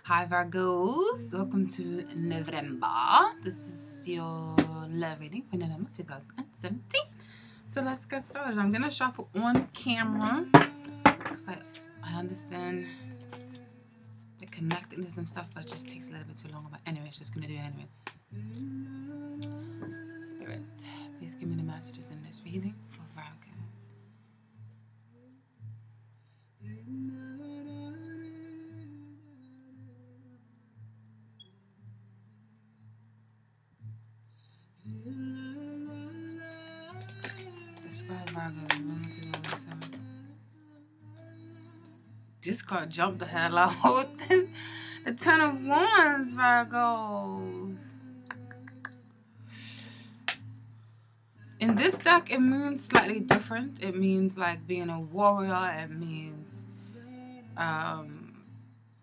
Hi Virgos, welcome to November. This is your love reading for November 2017. So let's get started. I'm gonna shuffle on camera because I understand the connectedness and stuff, but it just takes a little bit too long. But anyway, it's just gonna do it anyway. Spirit, please give me the messages in this reading for Virgo. This card jumped the hell out. The Ten of Wands, Virgos. In this deck, it means slightly different. It means like being a warrior. It means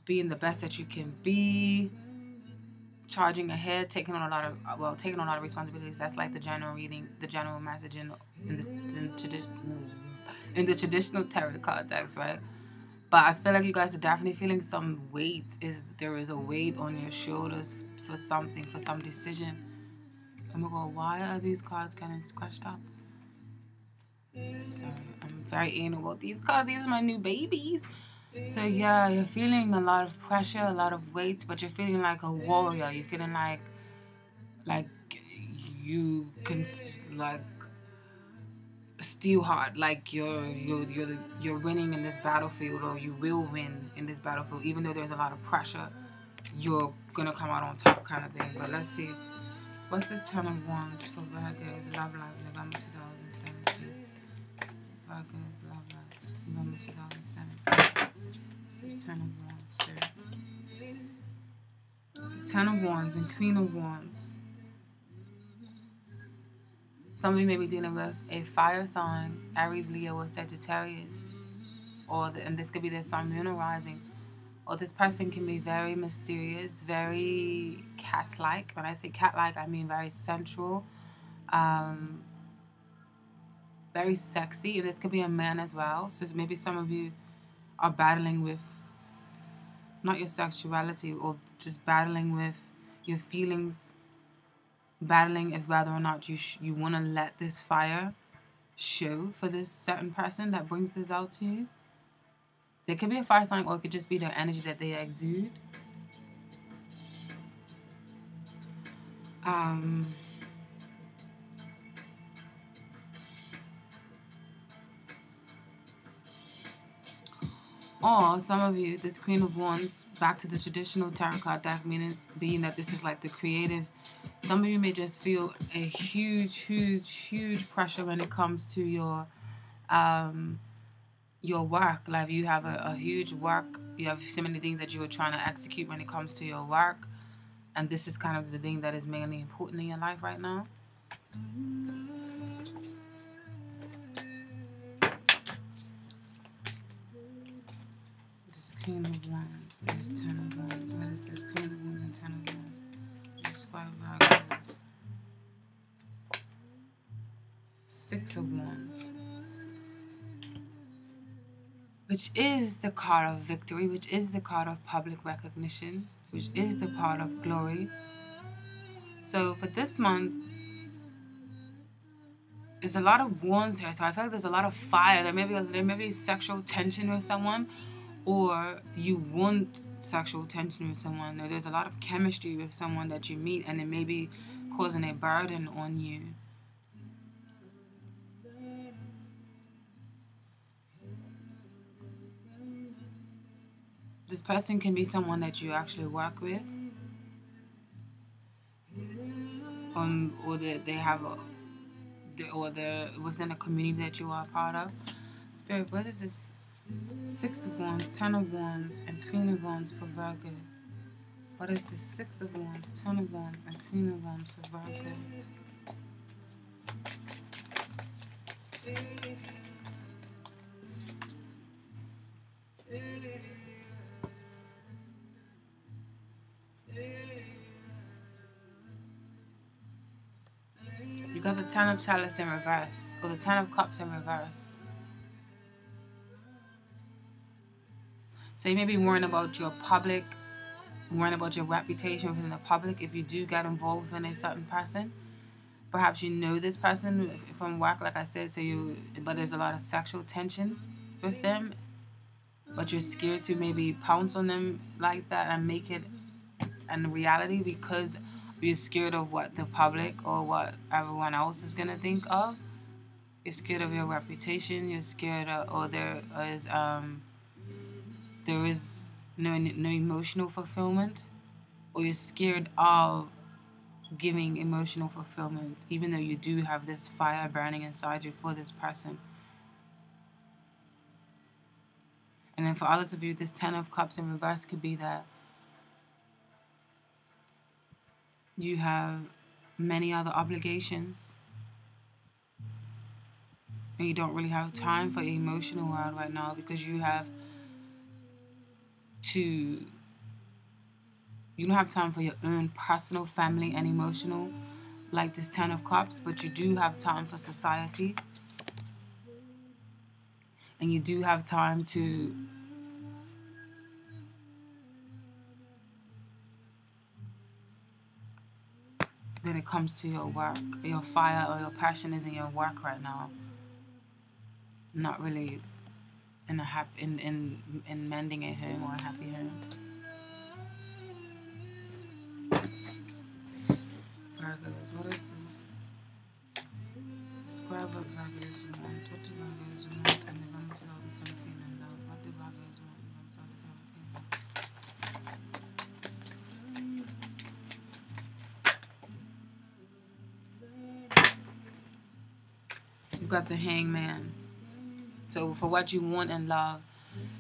being the best that you can be. Charging ahead, taking on a lot of responsibilities. That's like the general reading, the general message in the traditional tarot card decks, right? But I feel like you guys are definitely feeling some weight. There is a weight on your shoulders for something, for some decision. Oh my god, why are these cards getting scratched up? Sorry, I'm very anal about these cards. These are my new babies. So yeah, you're feeling a lot of pressure, a lot of weight, but you're feeling like a warrior. You're feeling like you can steel hard, like you're winning in this battlefield, or you will win in this battlefield, even though there's a lot of pressure. You're gonna come out on top, kind of thing. But let's see, what's this Ten of Wands for Virgos? Love life, November 2017. Virgos, love life, November 2017. This is Ten of Wands, Spirit. Ten of Wands and Queen of Wands. Some of you may be dealing with a fire sign, Aries, Leo, or Sagittarius. And this could be their sun, moon, or rising. Or this person can be very mysterious, very cat-like. When I say cat-like, I mean very sensual, very sexy. This could be a man as well. So maybe some of you are battling with not your sexuality, or just battling with your feelings, battling if whether or not you want to let this fire show for this certain person that brings this out to you. There could be a fire sign, or it could just be their energy that they exude. Or some of you, this Queen of Wands, back to the traditional tarot card deck, being that this is like the creative. Some of you may just feel a huge pressure when it comes to your work. Like you have a huge work. You have so many things that you are trying to execute when it comes to your work. And this is kind of the thing that is mainly important in your life right now. This Queen of Wands, this Ten of Wands. What is this Queen of Wands and Ten of Wands? Describe Virgos. Six of Wands, which is the card of victory, which is the card of public recognition, which is the card of glory. So for this month, there's a lot of wands here. So I feel like there's a lot of fire. There may be sexual tension with someone, or you want sexual tension with someone, or there's a lot of chemistry with someone that you meet, and it may be causing a burden on you. This person can be someone that you actually work with, or they're within a community that you are a part of. Spirit, what is this? Six of Wands, Ten of Wands, and Queen of Wands for Virgo. What is the Six of Wands, Ten of Wands, and Queen of Wands for Virgo? You got the Ten of Chalice in reverse, or the Ten of Cups in reverse. So you may be worrying about your public worrying about your reputation within the public if you do get involved with a certain person. Perhaps you know this person from work, like I said, but there's a lot of sexual tension with them, but you're scared to maybe pounce on them like that and make it a reality because you're scared of what the public or what everyone else is gonna think of. You're scared of your reputation. You're scared of, or there is no emotional fulfillment, or you're scared of giving emotional fulfillment, even though you do have this fire burning inside you for this person. And then for others of you, this 10 of Cups in reverse could be that you have many other obligations and you don't really have time for the emotional world right now because you don't have time for your own personal, family, and emotional, like this 10 of Cups, but you do have time for society. And you do have time to when it comes to your work. Your fire or your passion is in your work right now. Not really in mending a home or a happy home. Virgos, what is this? Describe what Virgos want. What do Virgos want in November 2017 and love? What do Virgos want in November 2017? You've got the Hangman. So for what you want in love,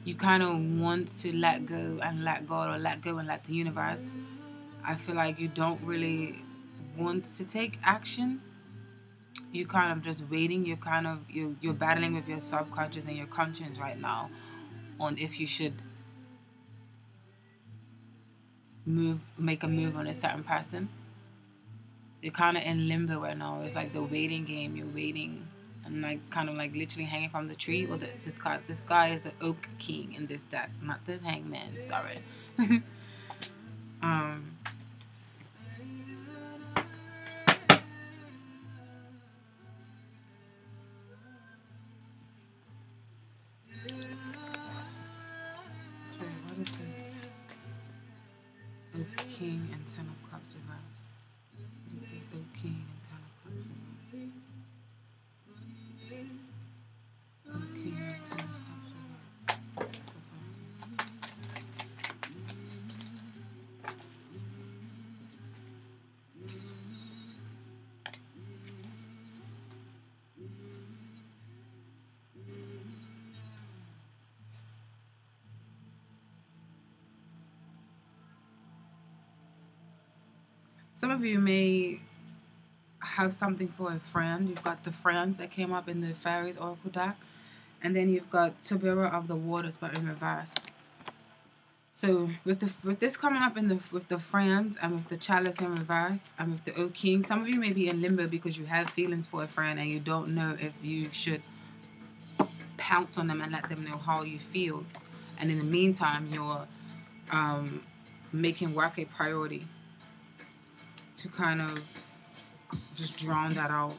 you kind of want to let go and let God, or let go and let the universe. I feel like you don't really want to take action. You kind of just waiting. You're battling with your subconscious and your conscience right now on if you should make a move on a certain person. You're kind of in limbo right now. It's like the waiting game. You're waiting and like kind of like literally hanging from the tree. Or this card. This guy is the Oak King in this deck, not the Hangman. Sorry. What is this? Oak King and 10 of Cups reverse. What is this Oak King and 10 of Cups reverse? Oak King and 10 of Cups reverse. Some of you may have something for a friend. You've got the friends that came up in the Faerie Oracle deck. And then you've got Tabira of the Waters, but in reverse. So with this coming up with the friends and with the Chalice in reverse and with the Oak King, some of you may be in limbo because you have feelings for a friend and you don't know if you should pounce on them and let them know how you feel. And in the meantime, you're making work a priority to kind of just drown that out.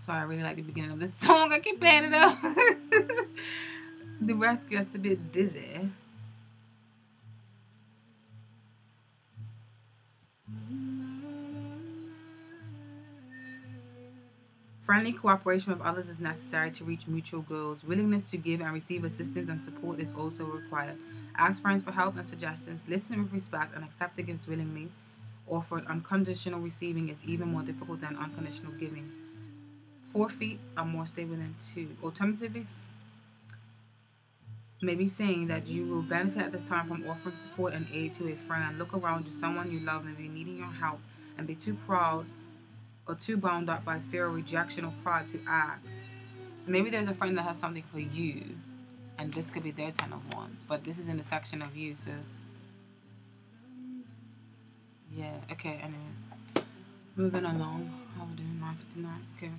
Sorry, I really like the beginning of this song. I keep playing it up. The rest gets a bit dizzy. Friendly cooperation with others is necessary to reach mutual goals. Willingness to give and receive assistance and support is also required. Ask friends for help and suggestions. Listen with respect and accept the gifts willingly. Offered unconditional receiving is even more difficult than unconditional giving. 4 feet are more stable than 2. Alternatively, maybe saying that you will benefit at this time from offering support and aid to a friend. Look around you. Someone you love may be needing your help and be too proud or too bound up by fear of rejection or pride to ask. So maybe there's a friend that has something for you, and this could be their 10 of Wands, but this is in the section of you, so yeah, okay, anyway. Moving along. How are we doing? 9:59. Okay.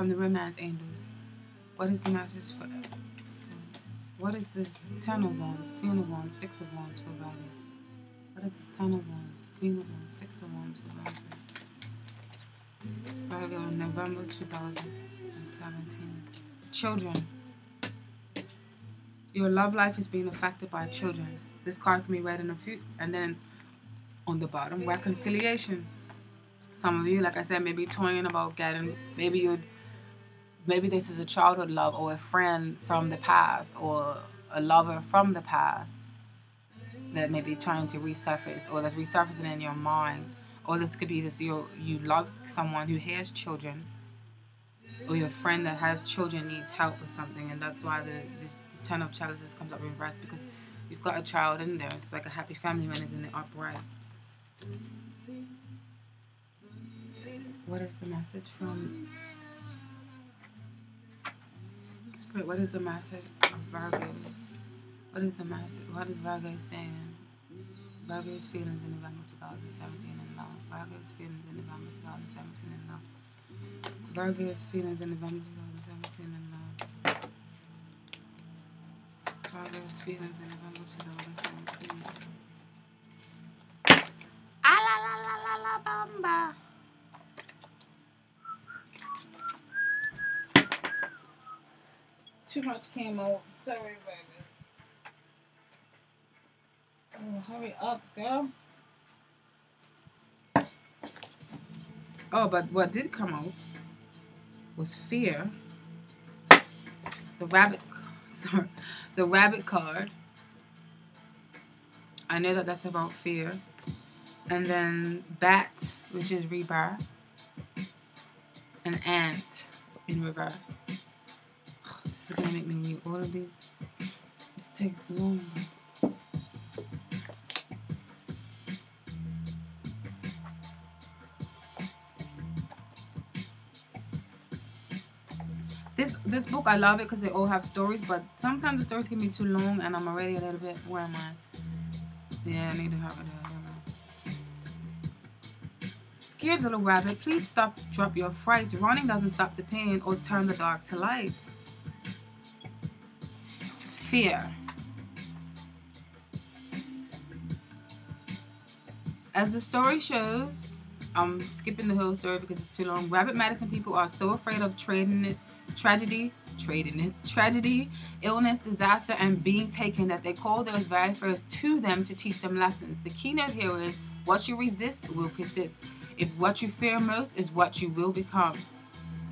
from the romance angels. What is the message for what is this 10 of Wands, Queen of Wands, 6 of Wands for Virgo? What is this 10 of Wands, Queen of Wands, 6 of Wands for Virgo? Virgo in November 2017. Children. Your love life is being affected by children. This card can be read in a few, and then on the bottom, reconciliation. Some of you, like I said, may be toying about getting, maybe this is a childhood love or a friend from the past or a lover from the past that may be trying to resurface or that's resurfacing in your mind. Or this could be this, you love someone who has children, or your friend that has children needs help with something, and that's why the 10 of chalices comes up in reverse, because you've got a child in there. It's like a happy family when it's in the upright. What is the message from Spirit? What is the message of Virgos? What is the message? What is Virgo saying? Virgo's feelings in November 2017 in love. Virgo's feelings in November 2017 in love. Virgo's feelings in November 2017 in love. Virgo's feelings in November 2017. Ah la la la la la bamba. Too much came out. Sorry, baby. Oh, hurry up, girl. Oh, but what did come out was fear. The rabbit, sorry, the rabbit card. I know that that's about fear. And then bat, which is rebirth. An ant in reverse. Oh, this is gonna make me read all of these. This takes long. This book, I love it because they all have stories, but sometimes the stories can be too long and I'm already a little bit, where am I? Yeah, I need to help with that. I don't know. Scared little rabbit, please stop, drop your fright. Running doesn't stop the pain or turn the dark to light. Fear. As the story shows, I'm skipping the whole story because it's too long. Rabbit medicine people are so afraid of tragedy, illness, disaster, and being taken that they call those very first to them to teach them lessons. The keynote here is what you resist will persist. If what you fear most is what you will become.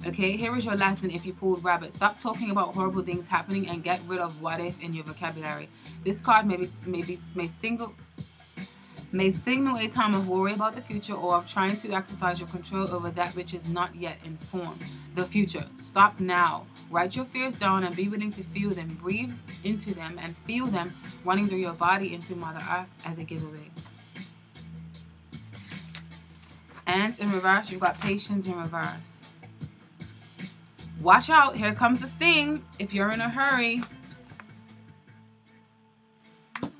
Okay, here is your lesson if you pulled rabbit. Stop talking about horrible things happening and get rid of what if in your vocabulary. This card may signal a time of worry about the future or of trying to exercise your control over that which is not yet informed. The future. Stop now. Write your fears down and be willing to feel them. Breathe into them and feel them running through your body into Mother Earth as a giveaway. And in reverse, you've got patience in reverse. Watch out. Here comes the sting. If you're in a hurry,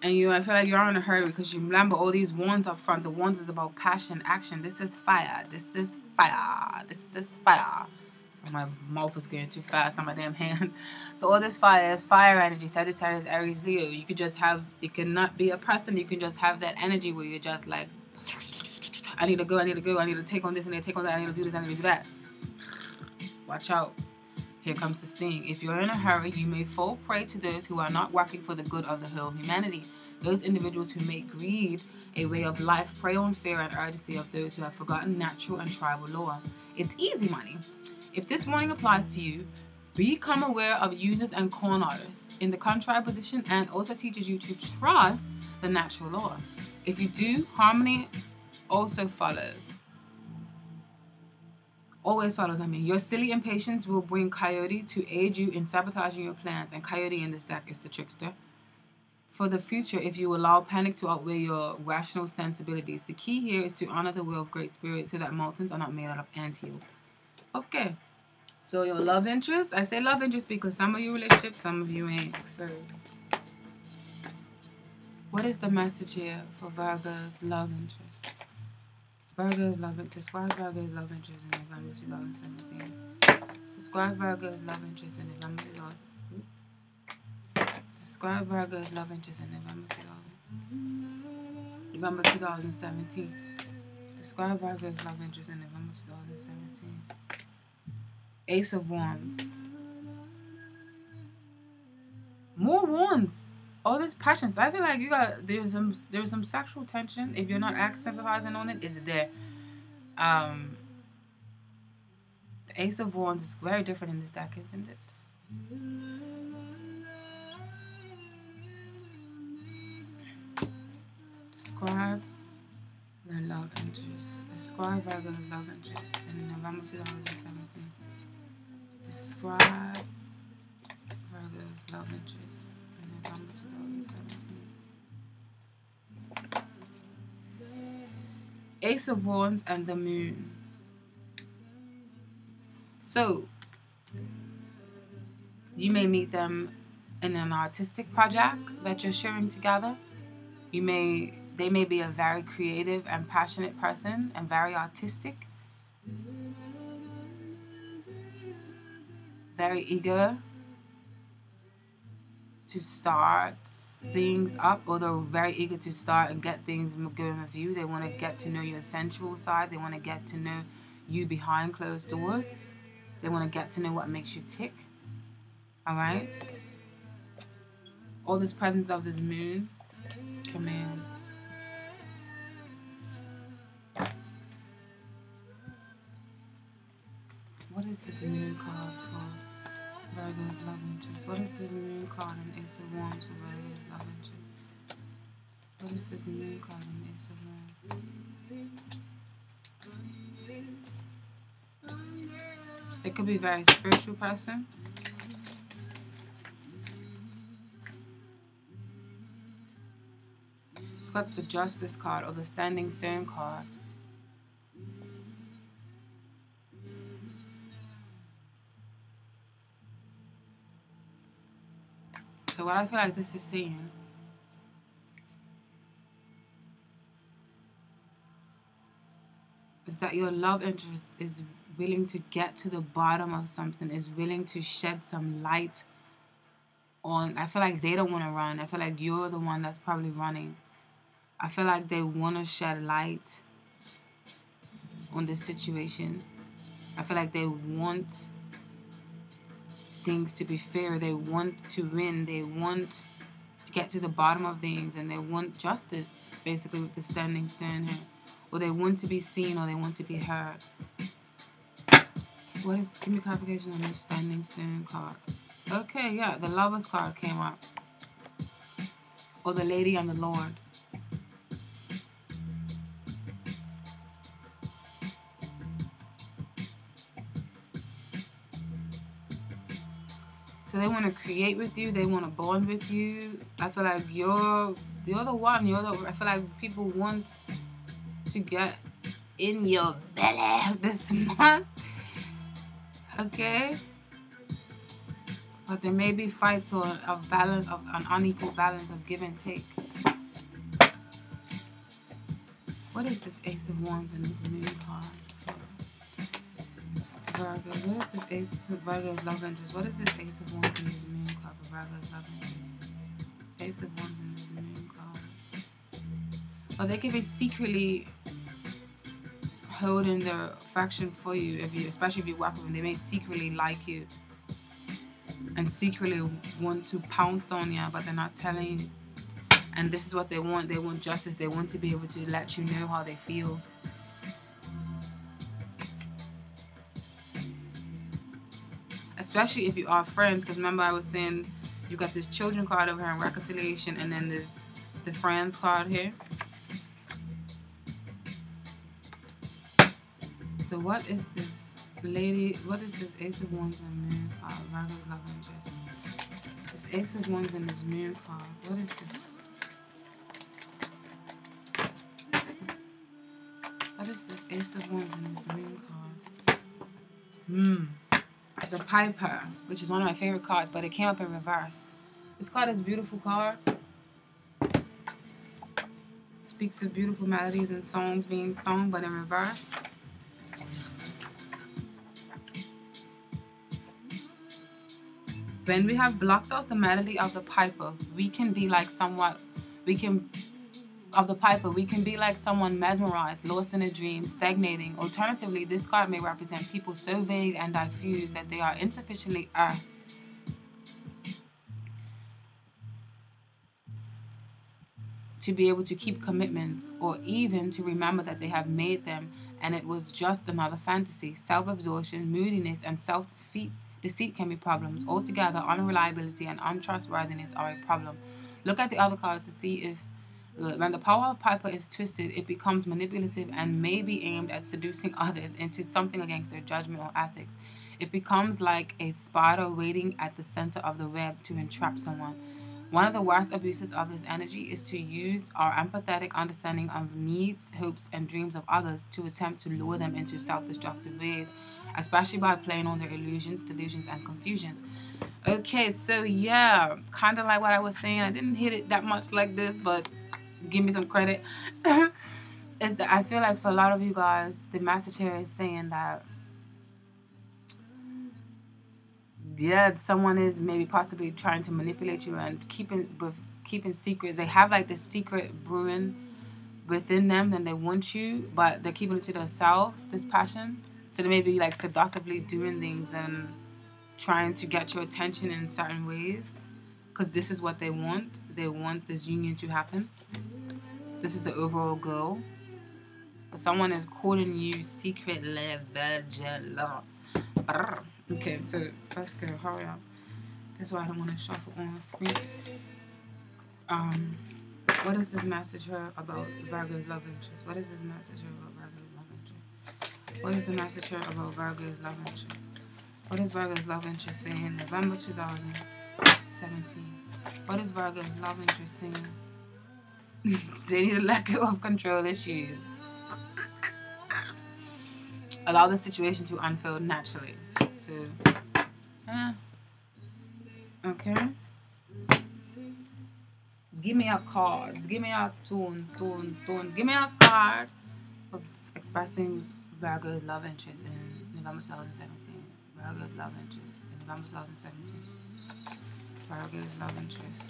and I feel like you're in a hurry because you remember all these wands up front. The wands is about passion, action. This is fire. This is fire. This is fire. So my mouth is going too fast on my damn hand. So all this fire is fire energy. Sagittarius, Aries, Leo. You could just have, it cannot be a person. You can just have that energy where you're just like, I need to go, I need to go, I need to take on this, I need to take on that, I need to do this, I need to do that. Watch out. Here comes the sting. If you're in a hurry, you may fall prey to those who are not working for the good of the whole humanity. Those individuals who make greed a way of life prey on fear and urgency of those who have forgotten natural and tribal law. It's easy money. If this warning applies to you, become aware of users and con artists in the contrary position, and also teaches you to trust the natural law. If you do, harmony also follows. Always follows, I mean. Your silly impatience will bring Coyote to aid you in sabotaging your plans. And Coyote in this deck is the trickster. For the future, if you allow panic to outweigh your rational sensibilities. The key here is to honor the will of Great Spirit so that mountains are not made out of anthills. Okay. So your love interest. I say love interest because some of you relationships, some of you ain't. So what is the message here for Virgo's love interest? Virgo's love interest. Why is Virgo's love interest in November 2017? Describe Virgo's love interest in November 2000. Describe Virgo's love interest in November 2017. Describe Virgo's love interest in November 2017. Ace of Wands. More wands. All this passion. So I feel like you got there's some sexual tension. If you're not accentualizing on it, it's there. The Ace of Wands is very different in this deck, isn't it? Describe their love interest. Describe Virgo's love interest in November 2017. Describe Virgo's love interest in November 2017. Ace of Wands and the Moon. So, you may meet them in an artistic project that you're sharing together. They may be a very creative and passionate person and very artistic. Very eager to start things up, or they're very eager to start and get things going with you. They want to get to know your sensual side. They want to get to know you behind closed doors. They want to get to know what makes you tick. Alright? All this presence of this moon come in. What is this moon card for Virgo's love interest? What is this moon card in Ace of Wands for Virgo's love interest? What is this moon card in Ace of Wands? It could be a very spiritual person. You've got the Justice card or the Standing Stone card. So what I feel like this is saying is that your love interest is willing to get to the bottom of something, is willing to shed some light on. I feel like they don't want to run. I feel like you're the one that's probably running. I feel like they want to shed light on this situation. I feel like they want things to be fair. They want to win. They want to get to the bottom of things, and they want justice, basically, with the Standing Stone here. Or they want to be seen, or they want to be heard. What is, give me clarification on this Standing Stone card. Okay, yeah, the Lovers card came up. Or the Lady and the Lord. So they want to create with you. They want to bond with you. I feel like you're the one. I feel like people want to get in your belly this month. Okay? But there may be fights or of balance, of an unequal balance of give and take. What is this Ace of Wands in this moon card? Virgo. What is this Ace of Virgo's love interest? What is this Ace of Wands in this moon card for Virgo's love interest? Ace of Wands in this moon card. Or they could be secretly holding their affection for you, especially if you work with them. They may secretly like you and secretly want to pounce on you, but they're not telling you. And this is what they want. They want justice. They want to be able to let you know how they feel. Especially if you are friends, because remember I was saying you got this children card over here in reconciliation, and then this the friends card here. So what is this lady? What is this Ace of Wands and Moon card? Virgo's love interest. This Ace of Wands and this Moon card. What is this? What is this Ace of Wands and this Moon card? The Piper, which is one of my favorite cards, but it came up in reverse. This card is a beautiful card. Speaks of beautiful melodies and songs being sung, but in reverse. When we have blocked out the melody of the piper, we can be like someone mesmerized, lost in a dream, stagnating. Alternatively, this card may represent people so vague and diffuse that they are insufficiently earthed to be able to keep commitments, or even to remember that they have made them and it was just another fantasy. Self-absorption, moodiness, and self-deceit can be problems. Altogether, unreliability and untrustworthiness are a problem. Look at the other cards to see if, when the power of Piper is twisted, it becomes manipulative and may be aimed at seducing others into something against their judgment or ethics. It becomes like a spider waiting at the center of the web to entrap someone. One of the worst abuses of this energy is to use our empathetic understanding of needs, hopes, and dreams of others to attempt to lure them into self-destructive ways, especially by playing on their illusions, delusions, and confusions. Okay, so yeah, kind of like what I was saying. I didn't hit it that much like this, but give me some credit. Is that I feel like for a lot of you guys, the message here is saying that, yeah, someone is maybe possibly trying to manipulate you and keeping secrets. They have like this secret brewing within them, and they want you, but they're keeping it to themselves, this passion. So they may be like seductively doing things and trying to get your attention in certain ways, because this is what they want. They want this union to happen. This is the overall goal. Someone is calling you secretly, virgin. Okay, so let's go. Hurry up. This is why I don't want to shuffle on the screen. What is this message here about Virgo's love interest? What is this message here about Virgo's love interest? What is the message here about Virgo's love interest? What is Virgo's love interest saying? November 2017. What is Virgo's love interest saying? They need to let go of control issues. Allow the situation to unfold naturally. So, okay. Give me a card. Give me a tune. Give me a card of expressing Virgo's love interest in November 2017. Virgo's love interest in November 2017. Virgo's love interest.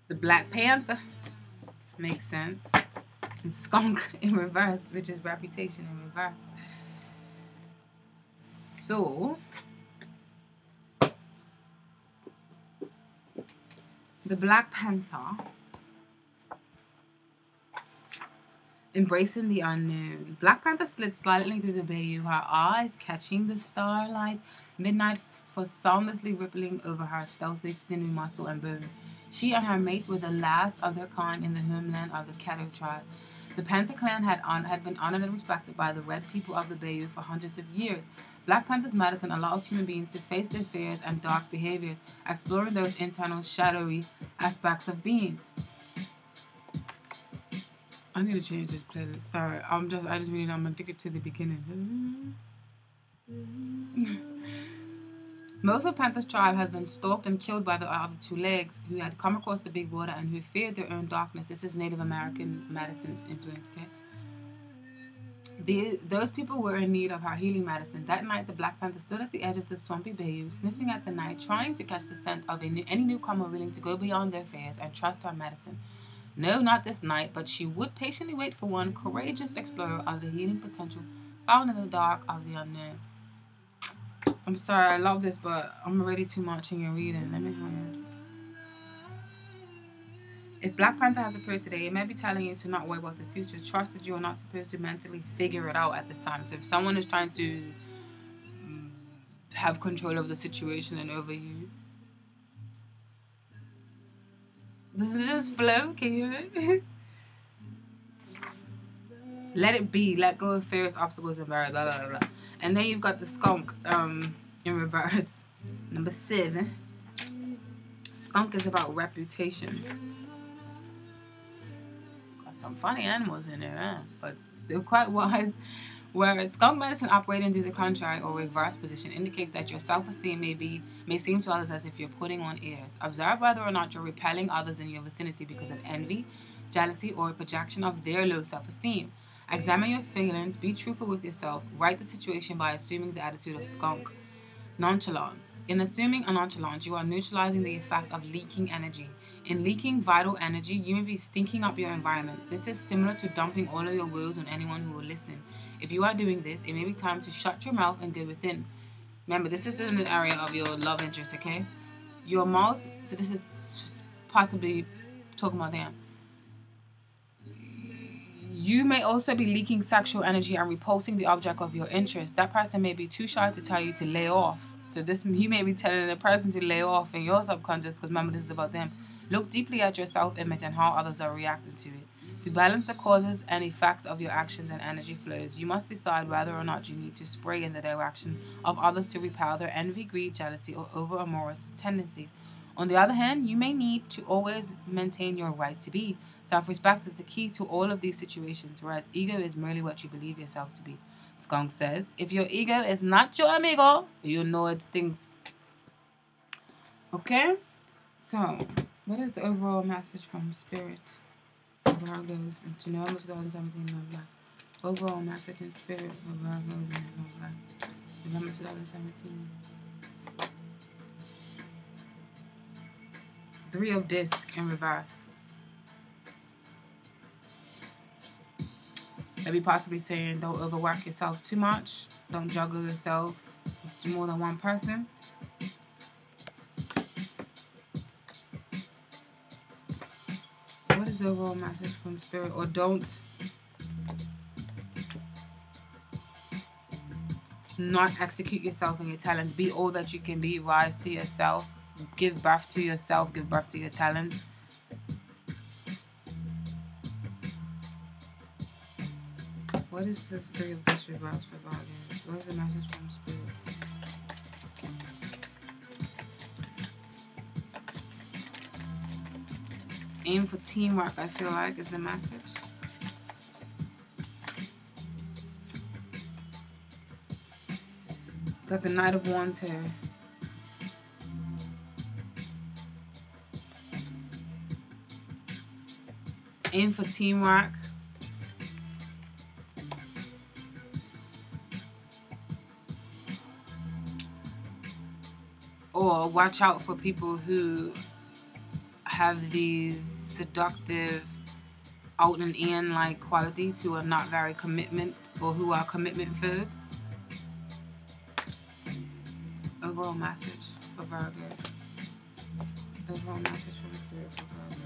The Black Panther makes sense. And skunk in reverse, which is reputation in reverse. So, the Black Panther, embracing the unknown. Black Panther slid slightly through the bayou, her eyes catching the starlight. Midnight was soundlessly rippling over her stealthy sinew, muscle, and bone. She and her mate were the last of their kind in the homeland of the Caddo tribe. The Panther clan had been honored and respected by the red people of the bayou for hundreds of years. Black Panther's medicine allows human beings to face their fears and dark behaviors, exploring those internal, shadowy aspects of being. I need to change this playlist. Sorry, I'm addicted to the beginning. Most of Panther's tribe has been stalked and killed by the other two legs, who had come across the big water and who feared their own darkness. This is Native American medicine influence, okay? Those people were in need of her healing medicine. That night, the Black Panther stood at the edge of the swampy bayou, sniffing at the night, trying to catch the scent of any newcomer willing to go beyond their fears and trust her medicine. No, not this night, but she would patiently wait for one courageous explorer of the healing potential found in the dark of the unknown. I'm sorry, I love this, but I'm already too much in your reading. Let me find. If Black Panther has appeared today, it may be telling you to not worry about the future. Trust that you are not supposed to mentally figure it out at this time. So if someone is trying to have control over the situation and over you, does it just flow? Can you hear it? Let it be. Let go of fears, obstacles, and blah, blah, blah, blah. And then you've got the skunk in reverse. Number 7. Skunk is about reputation. Got some funny animals in there, huh? But they're quite wise. Where skunk medicine operating through the contrary or reverse position indicates that your self-esteem may seem to others as if you're putting on airs. Observe whether or not you're repelling others in your vicinity because of envy, jealousy, or a projection of their low self-esteem. Examine your feelings, be truthful with yourself, write the situation by assuming the attitude of skunk. Nonchalance. In assuming a nonchalance, you are neutralizing the effect of leaking energy. In leaking vital energy, you may be stinking up your environment. This is similar to dumping all of your woes on anyone who will listen. If you are doing this, it may be time to shut your mouth and go within. Remember, this is in the area of your love interest, okay? Your mouth, so this is possibly talking about them. You may also be leaking sexual energy and repulsing the object of your interest. That person may be too shy to tell you to lay off. So you may be telling the person to lay off in your subconscious, because remember, this is about them. Look deeply at your self-image and how others are reacting to it. To balance the causes and effects of your actions and energy flows, you must decide whether or not you need to spray in the direction of others to repel their envy, greed, jealousy, or over-amorous tendencies. On the other hand, you may need to always maintain your right to be. Self-respect is the key to all of these situations, whereas ego is merely what you believe yourself to be. Skunk says, if your ego is not your amigo, you know it stinks. Okay? So, what is the overall message from Spirit of Virgos into November 2017 love life? Overall message in Spirit of Virgos in love life. November 2017. 3 of discs in reverse. Maybe possibly saying don't overwork yourself too much. Don't juggle yourself to more than one person. What is the overall message from Spirit? Or don't not execute yourself and your talents. Be all that you can be. Rise to yourself. Give birth to yourself. Give birth to your talents. What is this 3 of disregards for Virgos? What is the message from Spirit? Aim for teamwork, I feel like, is the message. Got the Knight of Wands here. Aim for teamwork. Or watch out for people who have these seductive out and in like qualities, who are not very commitment, or who are commitment food. Overall message for Virgo. Overall message from Spirit for Virgo.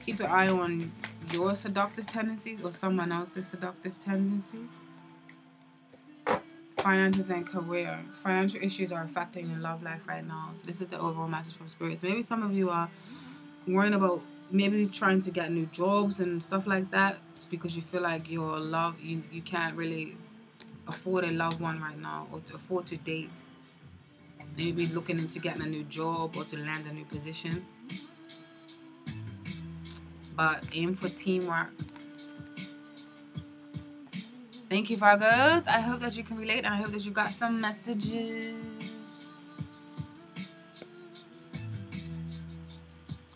Keep your eye on your seductive tendencies or someone else's seductive tendencies. Finances and career. Financial issues are affecting your love life right now. So this is the overall message from Spirit. So maybe some of you are worrying about maybe trying to get new jobs and stuff like that. It's because you feel like your love, you can't really afford a loved one right now, or to afford to date. Maybe looking into getting a new job or to land a new position. But aim for teamwork. Thank you, Virgos. I hope that you can relate, and I hope that you got some messages.